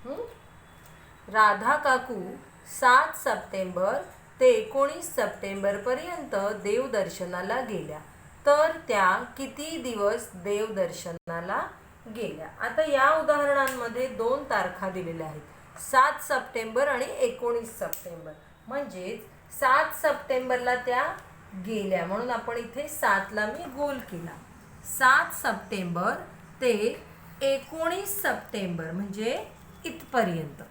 हं? राधा काकू 7 सप्टेंबर ते 19 सप्टेंबरपर्यंत देवदर्शनाला गेल्या. तर त्या किती दिवस देवदर्शनाला गेल्या? आता या उदाहरणांमध्ये 2 तारखा दिलेल्या आहेत, 7 सप्टेंबर आणि 19 सप्टेंबर. म्हणजेच 7 सप्टेंबरला त्या गेल्या, म्हणून आपण इथे 7ला मी गोल केला. 7 सप्टेंबर ते 19 सप्टेंबर म्हणजे इथपर्यंत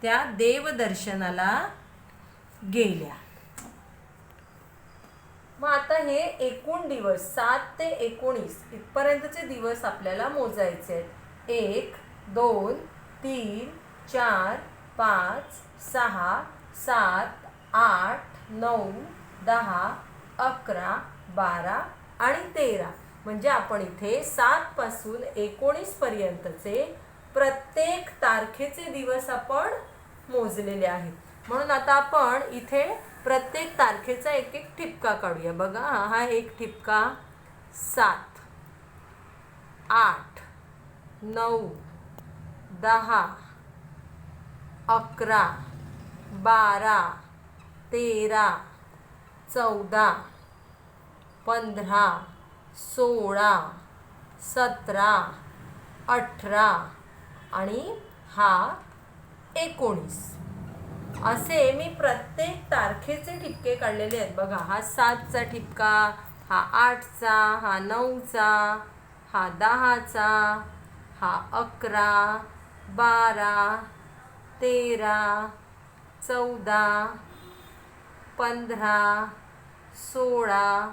त्या देवदर्शनाला गेल्या. मग आता हे एकूण दिवस 7 ते 19 इथपर्यंतचे दिवस आपल्याला मोजायचे आहेत. 1 2 3 4 5 6 7 8 9 10 11 12 आणि 13. म्हणजे आपण इथे 7 पासून 19 पर्यंतचे प्रत्येक तारखेचे दिवस आपण मोजलेले आहेत. म्हणून आता आपण इथे प्रत्येक तारखेचा एक एक ठिपका काढूया. बघा, हा एक ठिपका 7 8 9 10 11 12 13 14 15 16 17 18 आणि हा 19. असे मी प्रत्येक तारखेचे ठिपके काढलेले आहेत. बघा, हा 7चा ठिपका, हा 8चा, हा 9चा, हा 10चा, हा 11 12 13 14 15 16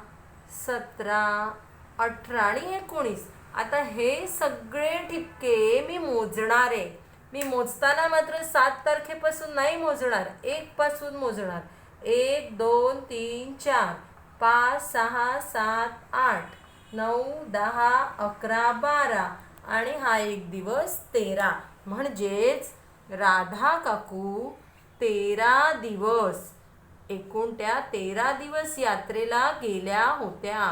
17 18 आणि 19. आता हे सगळे ठिपके मी मोजणार आहे. मी मोजताना मात्र 7 तारखेपासून नाही मोजणार, 1 पासून मोजणार. 1 2 3 4 5 6 7 8 9 10 11 12 आणि हा एक दिवस 13. म्हणजेच राधा काकू 13 दिवस, एकूण त्या 13 दिवस यात्रेला गेल्या होत्या.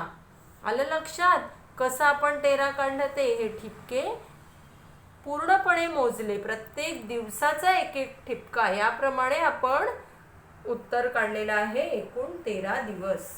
आलं लक्षात कसं आपण 13 काढलं ते? हे ठिपके पूर्णपणे मोजले, प्रत्येक दिवसाचा एक एक ठिपका, याप्रमाणे आपण उत्तर काढलेलं आहे. एकूण 13 दिवस.